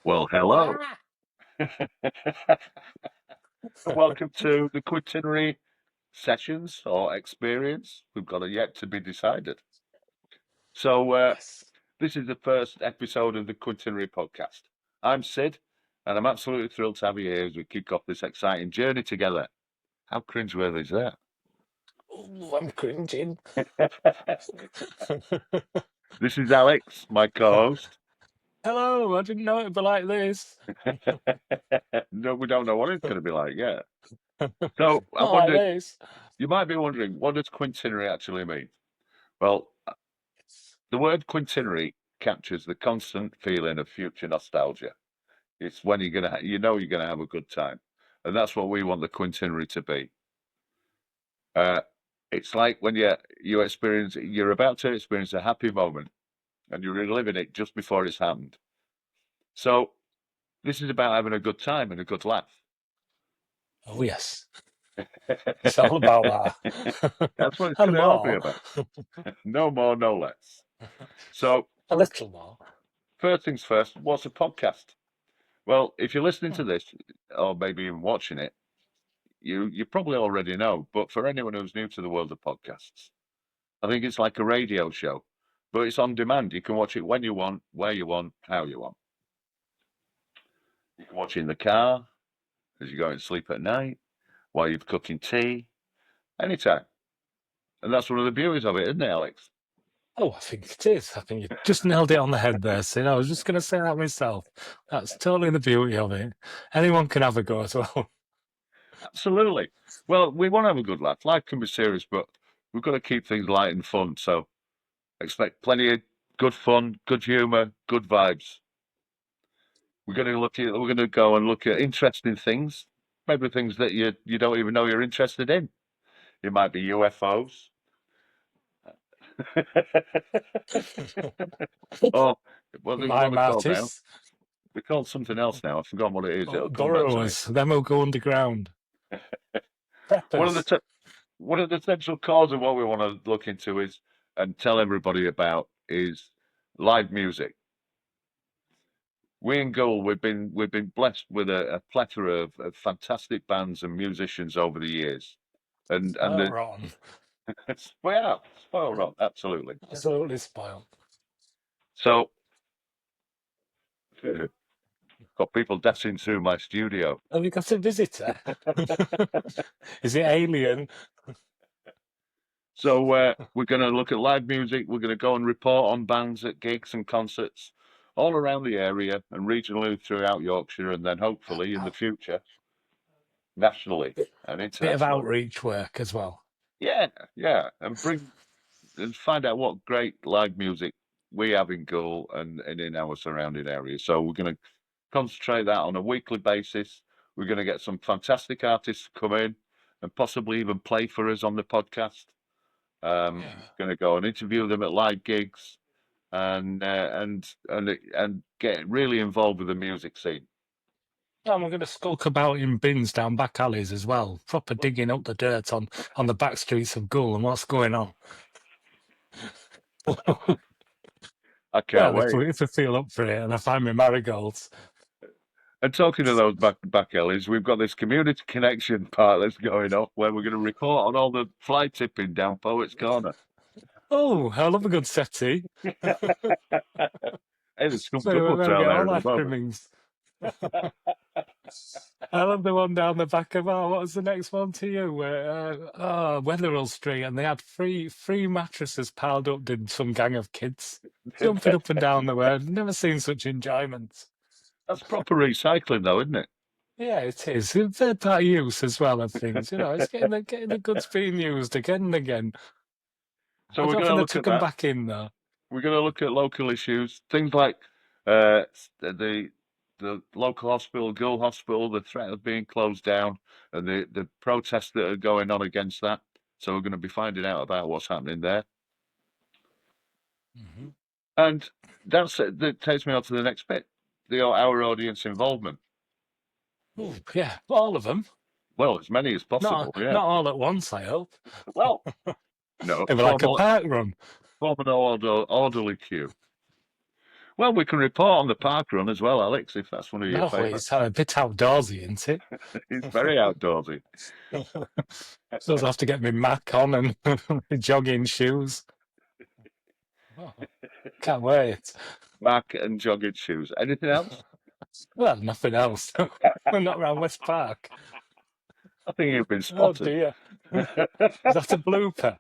Well, hello. Welcome to the Quintinary sessions or experience. We've got a yet to be decided. So, Yes. this is the first episode of the Quintinary podcast. I'm Sid, and I'm absolutely thrilled to have you here as we kick off this exciting journey together. How cringeworthy is that? Oh, I'm cringing. This is Alex, my co-host. Hello, I didn't know it'd be like this. No, we don't know what it's going to be like yet. So, I Not like wonder, this. you might be wondering, what does Quintinary actually mean? Well, the word quintinary captures the constant feeling of future nostalgia. It's when you're gonna, you're gonna have a good time, and that's what we want the quintinary to be. Uh, it's like when you're about to experience a happy moment, and you're reliving it just before it's happened. So this is about having a good time and a good laugh. Oh, yes. It's all about that. That's what it's And gonna all be more. about. No more, no less. So A little more. first things first, what's a podcast? Well, if you're listening to this, or maybe even watching it, you probably already know. But for anyone who's new to the world of podcasts, I think it's like a radio show, but it's on demand. You can watch it when you want, where you want, how you want. You can watch it in the car as you're going to sleep at night, while you're cooking tea, anytime. And that's one of the beauties of it, isn't it, Alex? Oh, I think it is. I think you just nailed it on the head there, Sid. I was just going to say that myself. That's totally the beauty of it. Anyone can have a go as well. Absolutely. Well, we want to have a good laugh. Life can be serious, but we've got to keep things light and fun. So expect plenty of good fun, good humour, good vibes. We're going to go and look at interesting things, maybe things that you don't even know you're interested in. It might be UFOs. Oh, what are Mime they called now? artists, They're called something else now. I've forgotten what it is. It'll come back to me. burrowers, them will go underground. One of the Preppers. one of the central cause of what we want to look into is and tell everybody about is live music. We in Goal, we've been blessed with a plethora of fantastic bands and musicians over the years, and Well, rotten. we are spoiled rotten, absolutely. Absolutely spoiled. So, got people dashing through my studio. Have you got a visitor? Is it alien? So we're going to look at live music. We're going to go and report on bands at gigs and concerts all around the area and regionally throughout Yorkshire, and then hopefully in the future nationally and Bit of internationally. outreach work as well. Yeah, yeah, and find out what great live music we have in Goole and in our surrounding areas. So we're going to concentrate that on a weekly basis. We're going to get some fantastic artists to come in and possibly even play for us on the podcast. Going to go and interview them at live gigs and get really involved with the music scene. And we're going to skulk about in bins down back alleys as well, proper digging up the dirt on the back streets of Goole and what's going on. I can't Well, wait. if we feel up for it and I find my marigolds. And talking to those back alleys, we've got this community connection part that's going off where we're going to report on all the fly tipping down Poets Corner. Oh, I love a good settee. Hey, there's some So good we're ones going to out get there all at our the moment. trimmings. I love the one down the back of what was the next one to you? Wetherell Street, and they had free mattresses piled up. Did some gang of kids jumping up and down the way? Never seen such enjoyment. That's proper recycling, though, isn't it? Yeah, it is. It's third party use as well of things. You know, it's getting the goods being used again and again. So I we're don't going think to they look at took them that. back in though. We're going to look at local issues, things like the local hospital, Gull Hospital, the threat of being closed down, and the protests that are going on against that. So we're going to be finding out about what's happening there. Mm-hmm. And that takes me on to the next bit, our audience involvement. Ooh, yeah, all of them. Well, as many as possible, yeah. Not all at once, I hope. Well, no, It'd be like a park run. form an orderly queue. Well, we can report on the park run as well, Alex, if that's one of your No, favourites. it's a bit outdoorsy, isn't it? It's very outdoorsy. So I have to get my Mac on and my jogging shoes. Oh, can't wait. Mac and jogging shoes. Anything else? Well, nothing else. We're not around West Park. I think you've been Oh spotted. dear. Is that a blooper?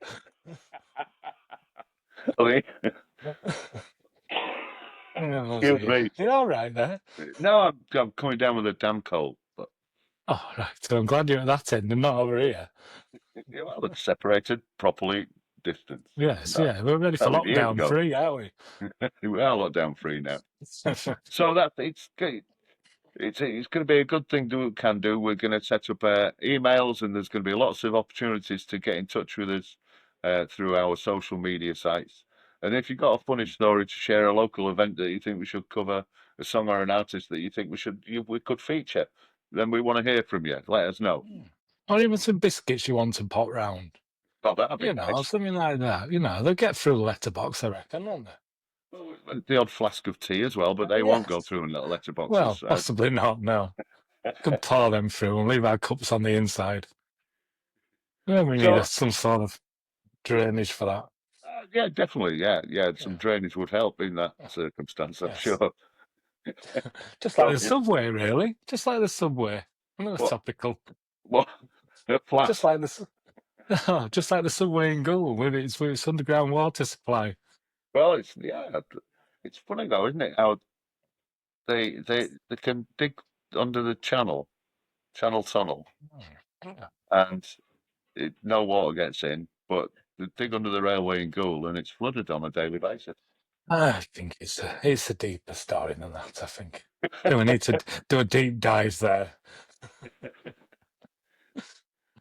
I mean, Oh, excuse dear. me. You're all right there. No, I'm coming down with a damn cold. But Oh, right. So I'm glad you're at that end and not over here. yeah, well, it's separated properly, distance. Yes, That, yeah. We're ready for that was years lockdown ago. 3, aren't We are lockdown free now. we? So that it's going to be a good thing can do. We're going to set up emails, and there's going to be lots of opportunities to get in touch with us through our social media sites. And if you've got a funny story to share, a local event that you think we should cover, a song or an artist that you think we could feature, then we want to hear from you. Let us know. Or even some biscuits you want to pop round. Oh, that'd be You know, nice. something like that. You know, they'll get through the letterbox, I reckon, won't they? Well, the odd flask of tea as well, but they won't go through in little letterboxes. Well, possibly not, no. Could pour them through and leave our cups on the inside. Yeah, we need some sort of drainage for that. Yeah, definitely. Yeah. Some drainage would help in that circumstance, I'm sure. Just like the subway, really. Just like the subway. Another topical. What? Just like the subway in Gould with its underground water supply. Well, it's funny though, isn't it? How they can dig under the channel tunnel, and no water gets in, but they dig under the railway in Gould, and it's flooded on a daily basis. I think it's a deeper story than that. I think we need to do a deep dive there.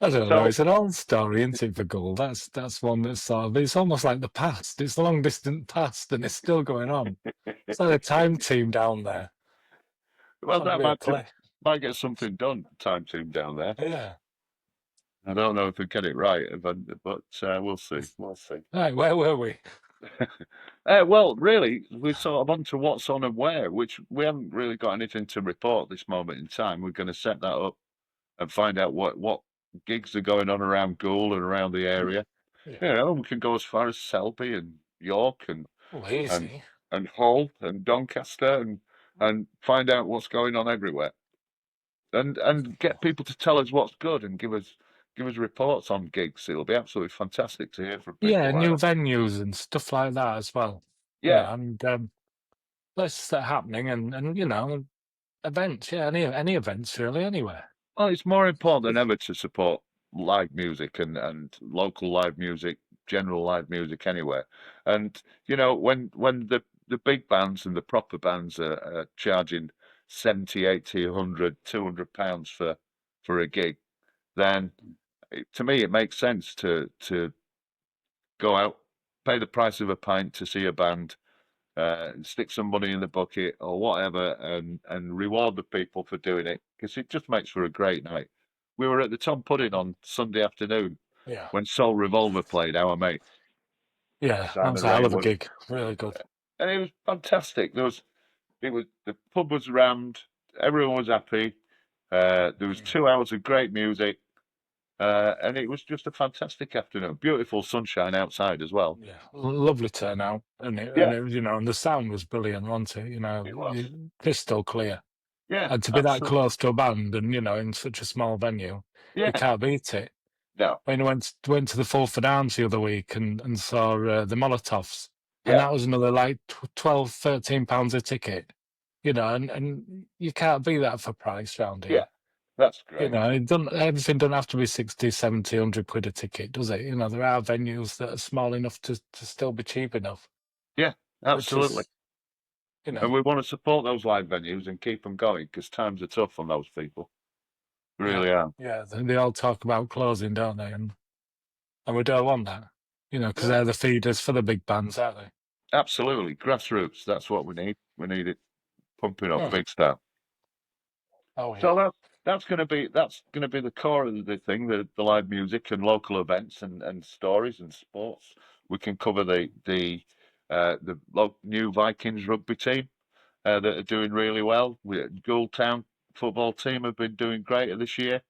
I don't know. It's an old story, isn't it, for Gould? That's one that's sort of, it's almost like the past. It's the long distant past, and it's still going on. It's like a time team down there. Well, that might get something done. Time team down there. Yeah. I don't know if we get it right, but we'll see. We'll see. Right, where were we? Well, really, we're sort of on to what's on and where, which we haven't really got anything to report this moment in time. We're going to set that up and find out what gigs are going on around Gould and around the area. Yeah. You know, we can go as far as Selby and York and Hull and Doncaster and find out what's going on everywhere. And get people to tell us what's good and give us reports on gigs. It'll be absolutely fantastic to hear from people. Yeah, new venues and stuff like that as well. Yeah, and let's start happening and you know, events. Yeah, any events really, anywhere. Well, it's more important than ever to support live music and local live music, general live music anywhere. And you know, when the big bands and the proper bands are charging 70, 80, 100, 200 pounds for a gig, then to me it makes sense to go out, pay the price of a pint to see a band, stick some money in the bucket or whatever, and reward the people for doing it, because it just makes for a great night. We were at the Tom Pudding on Sunday afternoon when Soul Revolver played, our mate. Yeah, that was a hell of a gig. Really good. And it was fantastic. The pub was rammed, everyone was happy. There was 2 hours of great music. And it was just a fantastic afternoon. Beautiful sunshine outside as well. Yeah, lovely turnout, and it you know, and the sound was brilliant, wasn't it? You know, it was crystal clear. Yeah, and to be that close to a band, and you know, in such a small venue, you can't beat it. No. When I went to the Fulford Arms the other week and saw the Molotovs, and that was another like 12, 13 pounds a ticket. You know, and you can't beat that for price round here. Yeah. That's great. You know, everything doesn't have to be 60, 70, 100 quid a ticket, does it? You know, there are venues that are small enough to still be cheap enough. Yeah, absolutely. You know, and we want to support those live venues and keep them going, because times are tough on those people. Really are. Yeah, they all talk about closing, don't they? And we don't want that, you know, because they're the feeders for the big bands, aren't they? Absolutely. Grassroots, that's what we need. We need it pumping up big style. Oh, yeah. So that's going to be the core of the thing, the live music and local events and stories and sports. We can cover the the new Vikings rugby team that are doing really well. Gould Town football team have been doing great this year.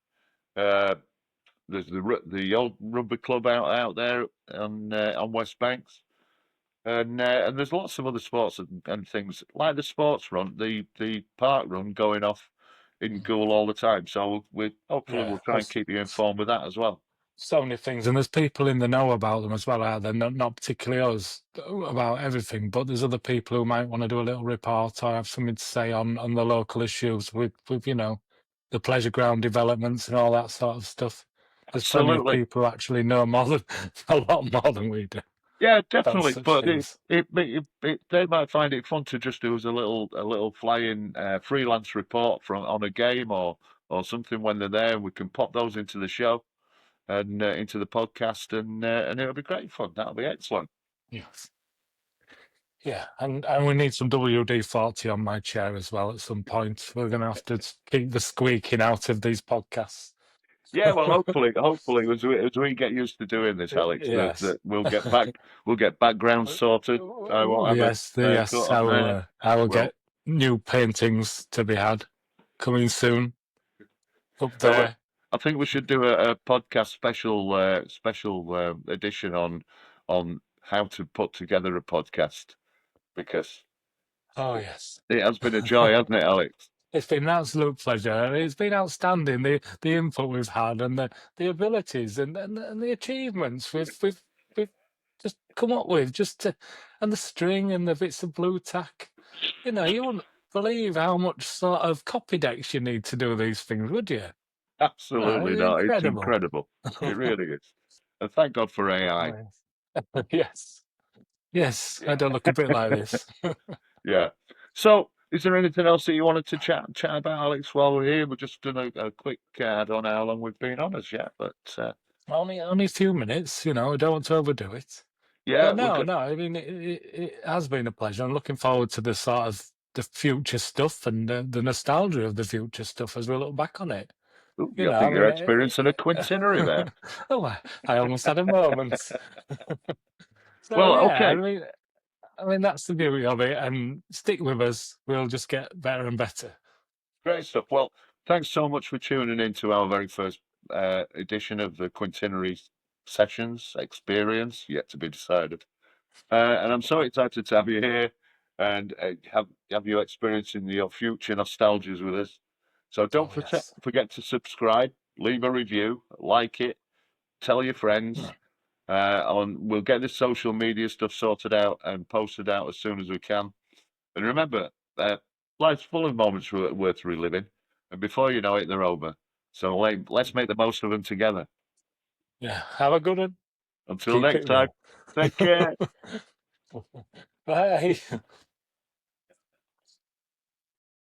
Uh, there's the old rugby club out there on West Banks, and there's lots of other sports and things like the sports run, the park run going off in Gould all the time. So we hopefully Yeah, we'll try and keep you informed with that as well. so many things, and there's people in the know about them as well, are there? Not particularly us about everything, but there's other people who might want to do a little report or have something to say on the local issues with the pleasure ground developments and all that sort of stuff. There's plenty of Absolutely. people who actually know more than a lot more than we do Yeah, about definitely. such But things. they might find it fun to just do as a little fly-in freelance report from on a game or something when they're there. We can pop those into the show and into the podcast, and it'll be great fun. That'll be excellent. Yes. Yeah, and we need some WD-40 on my chair as well at some point. We're going to have to keep the squeaking out of these podcasts. Yeah, well, hopefully, as we get used to doing this, Alex, that, Yes. that we'll get backgrounds sorted. I won't have Yes, a haircut yes, on there. I will Well, get new paintings to be had coming soon up uh, there. I think we should do a podcast special edition on how to put together a podcast because Oh, yes. it has been a joy, hasn't it, Alex? It's been an absolute pleasure. It's been outstanding, the input we've had and the abilities and the achievements we've just come up with, and the string and the bits of blue tack. You wouldn't believe how much sort of copy decks you need to do these things, would you? Oh, Absolutely it's not. It's incredible. incredible. It really is. And thank God for Oh, AI. yes. Yes. Yes, I don't look a bit like this. Yeah. So, is there anything else that you wanted to chat about, Alex, while we're here? We're just doing a quick I don't know how long we've been on as yet, but Only a few minutes, I don't want to overdo it. yeah, But we're no, good. no, I mean it has been a pleasure. I'm looking forward to the sort of the future stuff and the nostalgia of the future stuff as we look back on it. Ooh, You I know, I think you're mean, experiencing a quincentenary there. oh, I almost had a moment. So Well, yeah, okay, I mean that's the beauty of it, and stick with us. We'll just get better and better. great stuff. Well, thanks so much for tuning in to our very first edition of the Quintinary Sessions Experience, yet to be decided. And I'm so excited to have you here and have you experiencing your future nostalgias with us. So don't Oh yes. forget to subscribe, leave a review, like it, tell your friends. We'll get this social media stuff sorted out and posted out as soon as we can. And remember, life's full of moments worth reliving, and before you know it, they're over. So let's make the most of them together. Yeah. Have a good one. Until Keep next it time, real. take care. Bye.